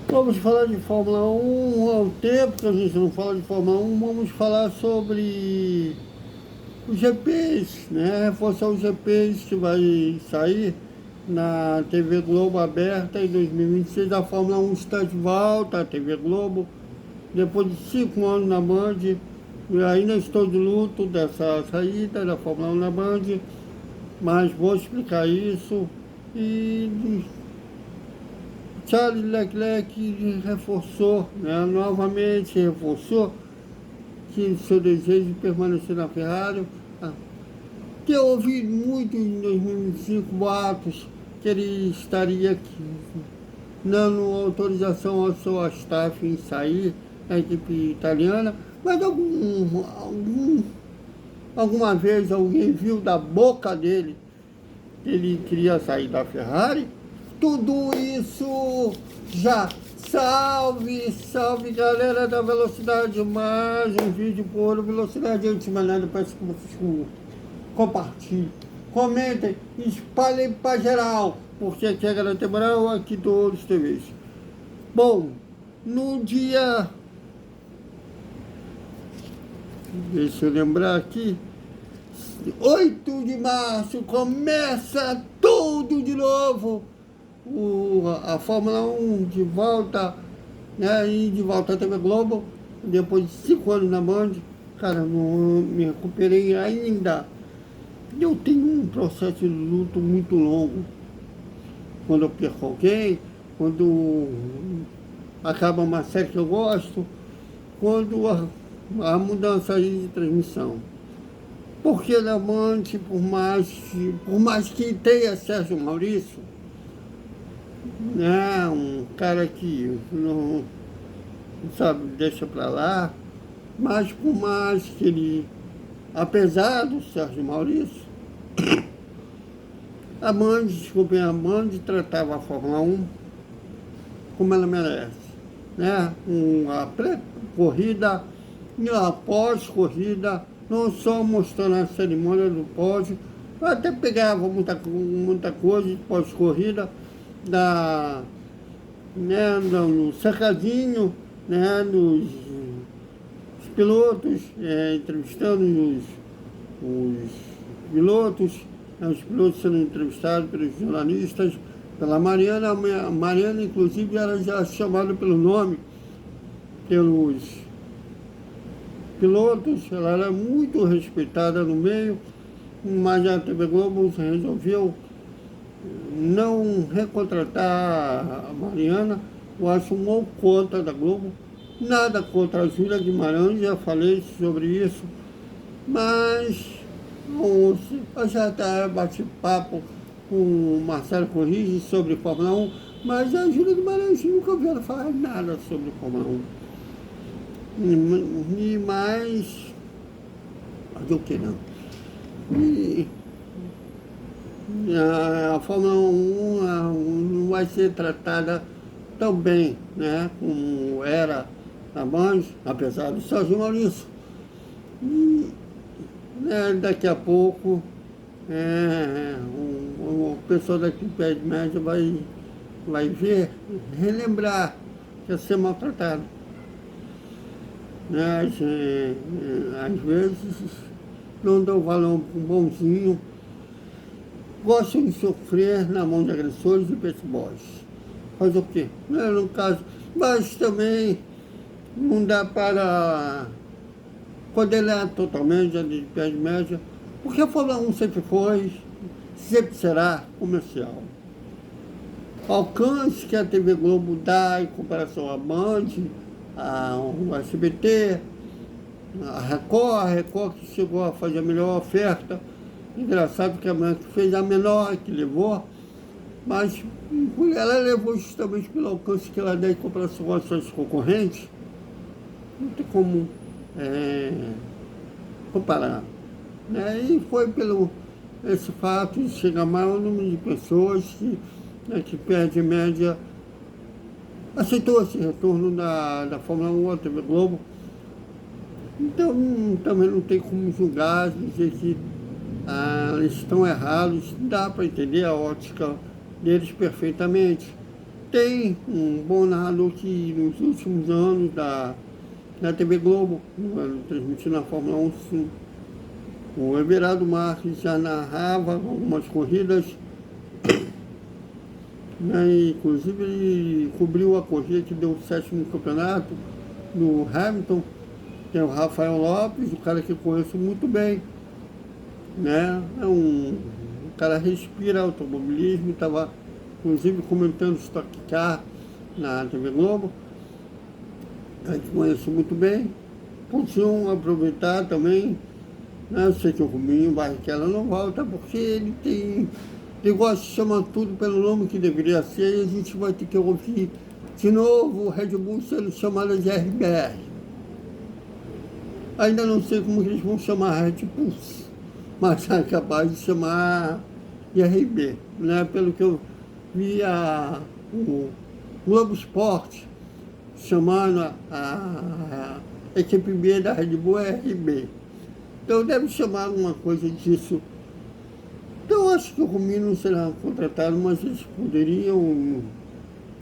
Vamos falar de Fórmula 1 ao tempo que a gente não fala de Fórmula 1, vamos falar sobre os GPs, né? Reforçar os GPs que vai sair na TV Globo aberta em 2026. A Fórmula 1 está de volta à TV Globo, depois de 5 anos na Band. Eu ainda estou de luto dessa saída da Fórmula 1 na Band, mas vou explicar isso. E Charles Leclerc reforçou, né, novamente reforçou que seu desejo de permanecer na Ferrari. Que eu ouvi muito em 2005 boatos que ele estaria aqui, dando autorização ao seu staff em sair da equipe italiana, mas alguma vez alguém viu da boca dele que ele queria sair da Ferrari? Tudo isso já. Salve, salve galera da Velocidade, mais um vídeo por Velocidade. Antes de mais nada, peço que vocês compartilhem, comentem, espalhem para geral, porque aqui é Garante Moral, aqui todos os TVs. Bom, no dia, deixa eu lembrar aqui, 8 de março, começa tudo de novo. A Fórmula 1 de volta, né, e de volta à TV Globo, depois de 5 anos na Band. Cara, não me recuperei ainda. Eu tenho um processo de luto muito longo. Quando eu perco alguém, quando acaba uma série que eu gosto, quando a mudança de transmissão. Porque na Band, por mais que tenha Sérgio Maurício, né, um cara que não sabe, deixa pra lá, mas por mais que ele, apesar do Sérgio Maurício, a Band tratava a Fórmula 1 como ela merece, né? Uma pré-corrida e a pós-corrida, não só mostrando a cerimônia do pódio, eu até pegava muita coisa de pós-corrida, né, no cercadinho, né, os pilotos, entrevistando os pilotos, né, os pilotos sendo entrevistados pelos jornalistas, pela Mariana. A Mariana, inclusive, era já chamada pelo nome pelos pilotos, ela era muito respeitada no meio, mas a TV Globo resolveu não recontratar a Mariana. Eu acho um contra da Globo, nada contra a Júlia Guimarães, já falei sobre isso, mas eu já até bati papo com o Marcelo Corrige sobre Fórmula 1, mas a Júlia Guimarães nunca ouviu ela falar nada sobre Fórmula 1. E mais o que não? A Fórmula 1 não vai ser tratada tão bem, né, como era a Band, apesar do Sérgio Maurício. E, né, daqui a pouco o pessoal daqui perto de média vai ver, relembrar que ia ser maltratado. Né, às vezes não dão valor para um bonzinho, gostam de sofrer na mão de agressores e pet boys. Faz o quê? No caso, mas também não dá para condenar totalmente a de pé de média, porque a Fórmula 1 sempre foi, sempre será comercial. O alcance que a TV Globo dá em comparação à Band, ao SBT, a Record que chegou a fazer a melhor oferta. Engraçado que a Band fez a menor que levou, mas ela levou justamente pelo alcance que ela dá em comparação às suas concorrentes. Não tem como comparar, né? E foi pelo esse fato de chegar maior número de pessoas que perde média, aceitou esse retorno da Fórmula 1 à TV Globo. Então também não tem como julgar, dizer que eles estão errados. Dá para entender a ótica deles perfeitamente, tem um bom narrador que nos últimos anos da TV Globo, transmitindo a Fórmula 1, sim, o Everaldo Marques já narrava algumas corridas, né? Inclusive ele cobriu a corrida que deu o 7º campeonato do Hamilton, que é o Rafael Lopes, o cara que eu conheço muito bem, né? O cara respira automobilismo, estava inclusive comentando o Stock Car na TV Globo, a gente conhece muito bem. Podiam aproveitar também, né? Eu sei que o Rubinho Barrichello não volta porque ele gosta de chamar tudo pelo nome que deveria ser, e a gente vai ter que ouvir de novo o Red Bull sendo chamada de RBR. Ainda não sei como que eles vão chamar Red Bull, mas é capaz de chamar IRB, né? Pelo que eu vi o Globo Esporte chamando a equipe B da Red Bull RB. Então deve chamar alguma coisa disso. Então acho que o Rubinho não será contratado, mas eles poderiam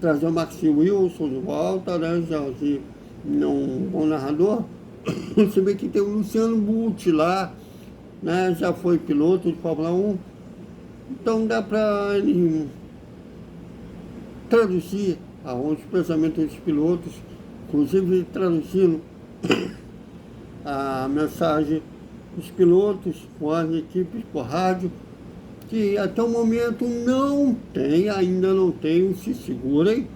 trazer o Max Wilson de volta, né? Já um bom narrador. Você vê que tem o Luciano Butti lá, né? Já foi piloto de Fórmula 1. Então dá para ele traduzir os pensamentos dos pilotos, inclusive traduzindo a mensagem dos pilotos com as equipes por rádio, que até o momento ainda não tem, se segurem.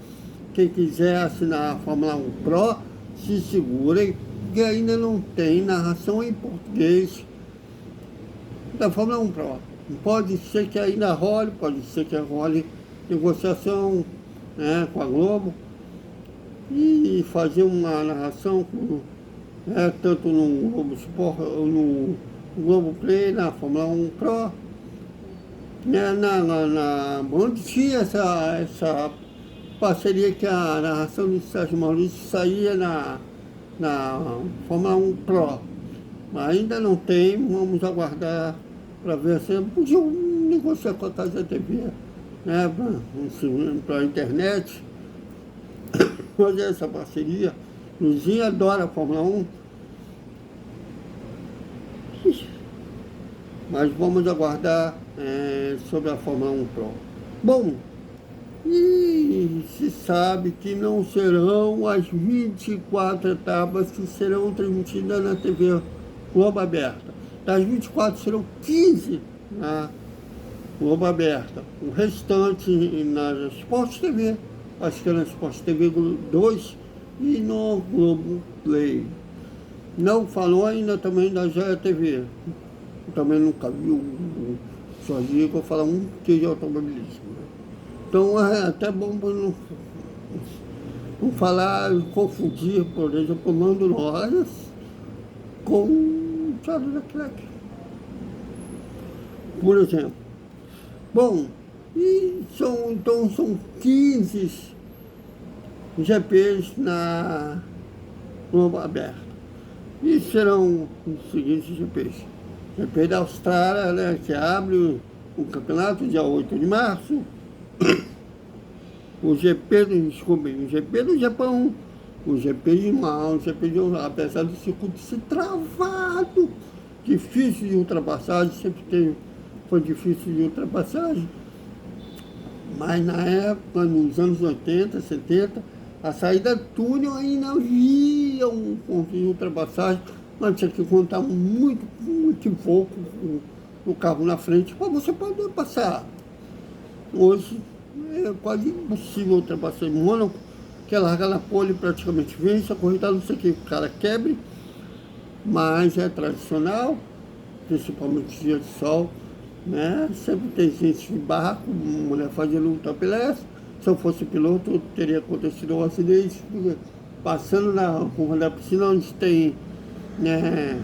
Quem quiser assinar a Fórmula 1 Pro, se segurem, porque ainda não tem narração em português da Fórmula 1 Pro. Pode ser que ainda role, pode ser que role negociação, né, com a Globo e fazer uma narração tanto no Globo Sport, no Globo Play, na Fórmula 1 Pro, né, na Band tinha essa parceria que a narração de Sérgio Maurício saía na Fórmula 1 Pro. Mas ainda não tem, vamos aguardar para ver se podiam negociar com a Casa TV, né, para a internet, fazer essa parceria. Luzinha adora a Fórmula 1. Mas vamos aguardar sobre a Fórmula 1 Pro. Bom, e se sabe que não serão as 24 etapas que serão transmitidas na TV Globo Aberta. Das 24 serão 15 na Globo Aberta. O restante na Sport TV, acho que é na Sport TV 2 e no Globo Play. Não falou ainda também da Joia TV. Também nunca vi sozinho que eu falar que de automobilismo. Então é até bom para não falar, confundir, por exemplo, o Lando Norris com o Charles Leclerc, por exemplo. Bom, então são 15 GPs na Globo Aberta. E serão os seguintes GPs. GP da Austrália, né, que abre o campeonato dia 8 de março. O GP do Japão, o GP de Mao, o GP de Osaka, apesar do circuito ser travado, difícil de ultrapassagem, foi difícil de ultrapassagem, mas na época, nos anos 80, 70, a saída túnel ainda havia um ponto de ultrapassagem, mas tinha que contar muito pouco o carro na frente para você poder passar. Hoje é quase impossível ultrapassar em Mônaco, que larga na pole praticamente vence, a corrida não sei o que o cara quebre, mas é tradicional, principalmente dia de sol, né? Sempre tem gente de barco, mulher fazendo topless. Se eu fosse piloto, teria acontecido um acidente, passando na rua da piscina onde tem, né,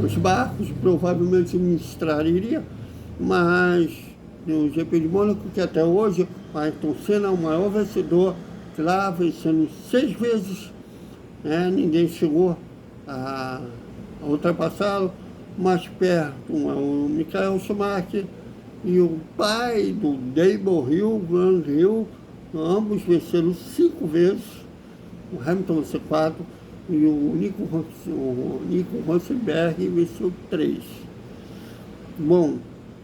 os barcos, provavelmente me estrariria, mas no GP de Mônaco, que até hoje o Ayrton Senna é o maior vencedor, lá vencendo 6 vezes, né? Ninguém chegou a ultrapassá-lo. Mais perto o Michael Schumacher, e o pai do Damon Hill, Grant Hill, ambos venceram 5 vezes, o Hamilton venceu 4 e o Nico Rosberg venceu 3. Bom,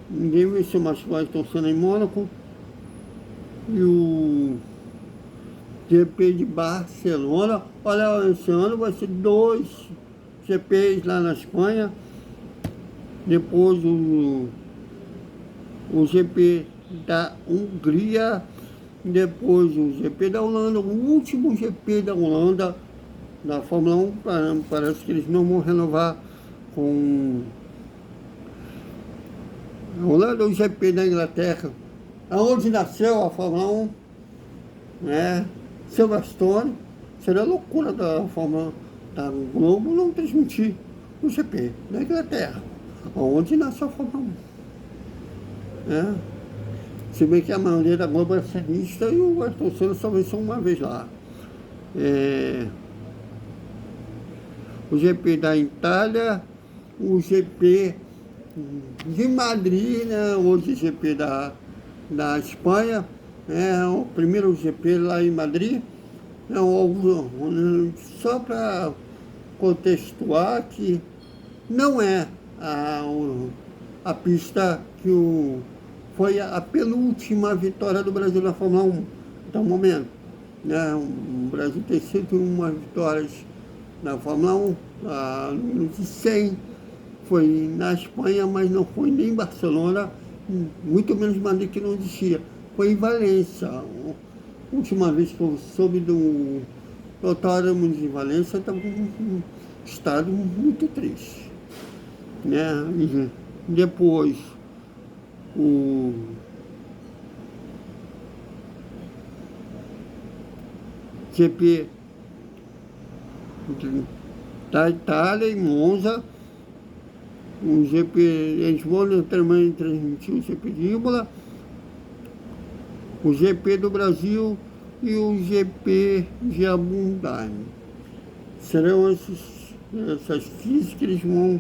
ninguém venceu mais que o Ayrton Senna em Mônaco. E o GP de Barcelona, olha, esse ano vai ser 2 GPs lá na Espanha. Depois o GP da Hungria, depois o GP da Holanda, o último GP da Holanda, da Fórmula 1, parece que eles não vão renovar com a Holanda, o GP da Inglaterra, aonde nasceu a Fórmula 1, né? Silverstone. Seria loucura da Fórmula da Globo não transmitir o GP da Inglaterra, onde nasceu a Fórmula 1, né? Se bem que a maioria da Globo é cenista e o Ayrton Senna só venceu uma vez lá. O GP da Itália, o GP de Madrid, né? Hoje GP da Espanha, o primeiro GP lá em Madrid. Só para contextuar que não é a pista que foi a penúltima vitória do Brasil na Fórmula 1 até o momento, né? O Brasil tem 101 vitórias na Fórmula 1, número de 100 foi na Espanha, mas não foi nem em Barcelona, muito menos Madrid, que não existia. Foi em Valência. A última vez que eu soube do autódromo de Valência, estava um estado muito triste, né? E depois o GP da Itália, em Monza, o GP, eles vão também transmitir o GP de Imola, o GP do Brasil e o GP de Abu Dhabi. Serão essas FIS que eles vão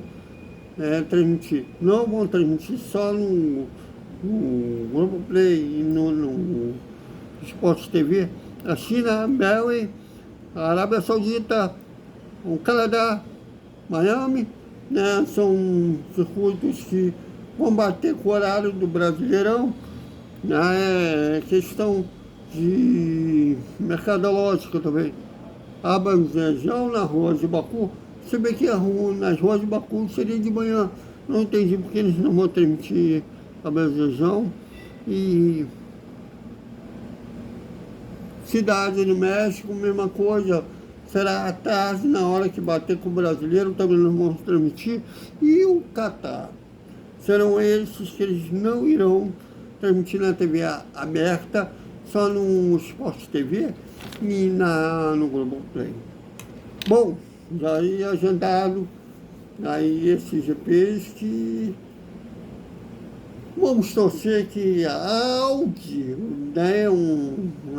transmitir. Não vão transmitir só no Globoplay e no Sport TV. A China, a Belém, a Arábia Saudita, o Canadá, Miami, né? São circuitos que vão bater com o horário do Brasileirão. É questão de mercadológica também. Azerbaijão, na rua de Baku, se bem que nas ruas de Baku seria de manhã. Não entendi porque eles não vão transmitir Azerbaijão. E Cidade do México, mesma coisa. Será à tarde, na hora que bater com o brasileiro, também não vão transmitir. E o Catar. Serão esses que eles não irão transmitir na TV aberta, só no Sport TV e no Globoplay. Bom, já ia agendado aí esses GPs que vamos torcer que a Audi, né,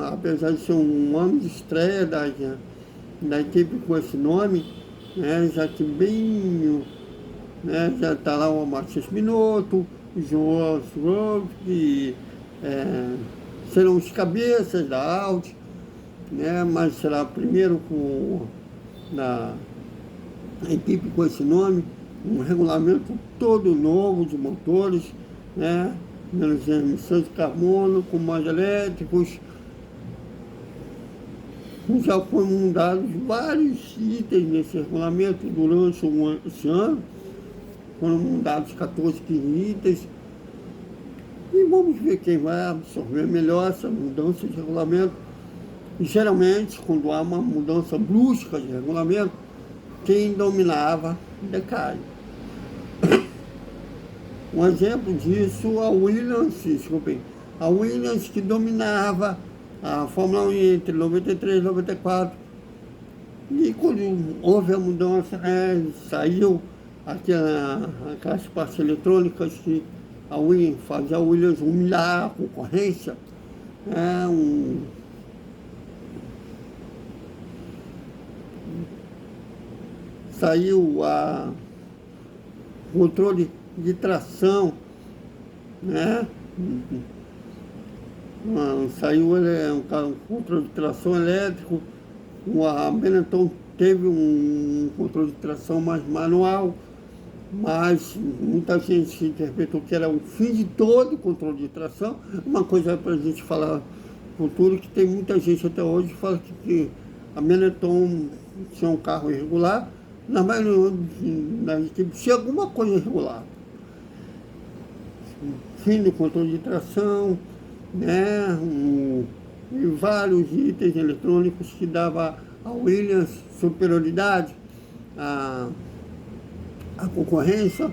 apesar de ser um ano de estreia da equipe com esse nome, né, já que bem, né, já está lá o Matias Binotto, o João Stroll, que serão os cabeças da Audi, né, mas será primeiro a equipe com esse nome, um regulamento todo novo de motores, né, menos emissões de carbono, com mais elétricos. Já foram mudados vários itens nesse regulamento durante esse ano. Foram mudados 14, 15 itens. E vamos ver quem vai absorver melhor essa mudança de regulamento. E geralmente, quando há uma mudança brusca de regulamento, quem dominava decai. Um exemplo disso, a Williams que dominava a Fórmula 1 entre 93 e 94. E quando houve a mudança, né, saiu aquelas partes eletrônicas que fazia a Williams humilhar a concorrência. Saiu o controle de tração né? Saiu um carro com controle de tração elétrico, a Benetton teve um controle de tração mais manual, mas muita gente interpretou que era o fim de todo o controle de tração. Uma coisa para a gente falar no futuro, que tem muita gente até hoje que fala que a Benetton tinha um carro irregular, na maioria das equipes tinha alguma coisa irregular. Fim do controle de tração, né? E vários itens eletrônicos que dava a Williams superioridade à concorrência.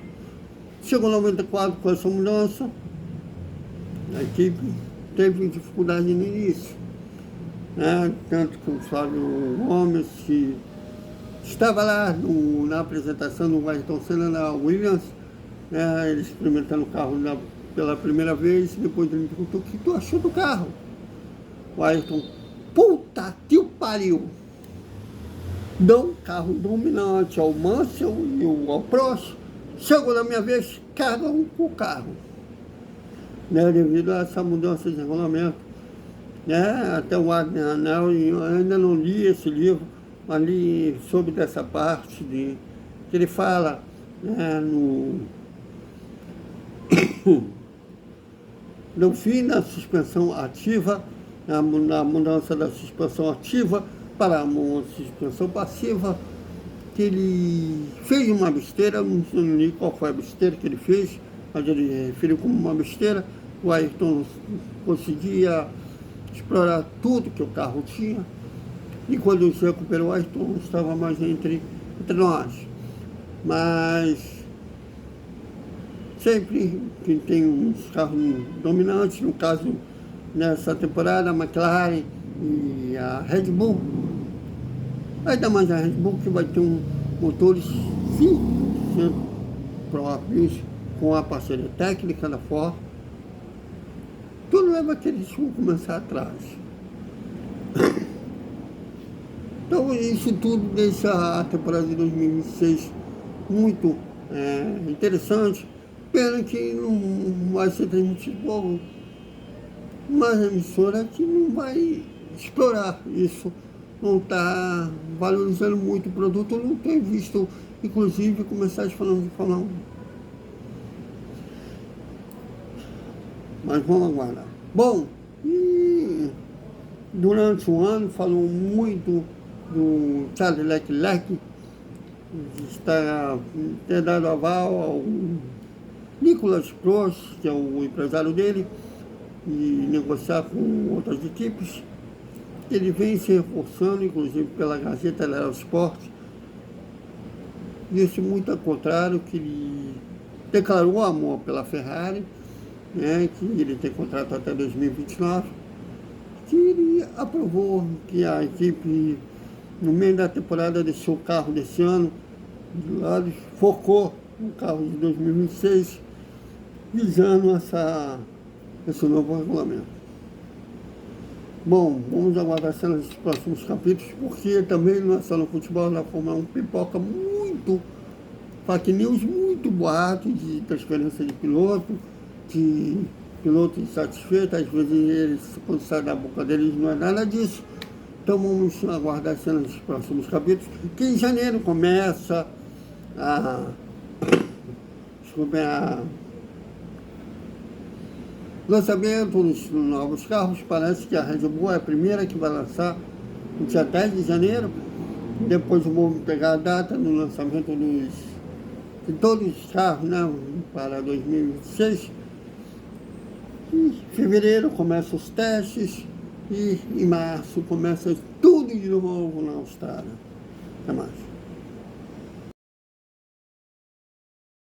Chegou em 94 com essa mudança, a equipe teve dificuldade no início, né? Tanto que o Fábio Gomes, que estava lá na apresentação do Ayrton Senna na Williams, né? Ele experimentando o carro pela primeira vez, depois ele me perguntou: o que tu achou do carro? O Ayrton: puta que o pariu! Dão carro dominante ao Mansell e ao Prost. Chegou na minha vez, cagam o carro, né? Devido a essa mudança de regulamento, né? Até o Wagner Anel, eu ainda não li esse livro, mas li sobre dessa parte que ele fala, né, no fim da suspensão ativa, na mudança da suspensão ativa para uma suspensão passiva, que ele fez uma besteira. Não sei qual foi a besteira que ele fez, mas ele referiu como uma besteira. O Ayrton conseguia explorar tudo que o carro tinha, e quando ele se recuperou, o Ayrton não estava mais entre nós. Mas sempre que tem uns carros dominantes, no caso, nessa temporada, a McLaren e a Red Bull, ainda mais a Red Bull, que vai ter motores 100% próprios, com a parceria técnica da Ford. Tudo leva a que eles vão começar atrás. Então isso tudo deixa a temporada de 2026 muito interessante. Pena que não vai ser transmitido por uma emissora que não vai explorar isso, não está valorizando muito o produto. Eu não tenho visto, inclusive, começar falando de Fórmula 1. Mas vamos aguardar. Bom, e durante o ano falou muito do Charles Leclerc, ter dado aval ao Nicolas Prost, que é o empresário dele, e negociar com outras equipes. Ele vem se reforçando, inclusive pela Gazeta dello Sport, disse muito ao contrário, que ele declarou amor pela Ferrari, né, que ele tem contrato até 2029, que ele aprovou que a equipe, no meio da temporada, deixou o carro desse ano de lado, focou no carro de 2026, visando esse novo regulamento. Bom, vamos aguardar cenas dos próximos capítulos, porque também não é só no futebol, na Fórmula 1 pipoca muito fake news, muito boato de transferência de piloto insatisfeito. Às vezes eles, quando sai da boca deles, não é nada disso. Então vamos aguardar cenas dos próximos capítulos, que em janeiro começa lançamento dos novos carros. Parece que a Red Bull é a primeira que vai lançar no dia 10 de janeiro. Depois vamos pegar a data do lançamento de todos os carros, né, para 2026. Em fevereiro começam os testes e em março começa tudo de novo na Austrália. Até mais.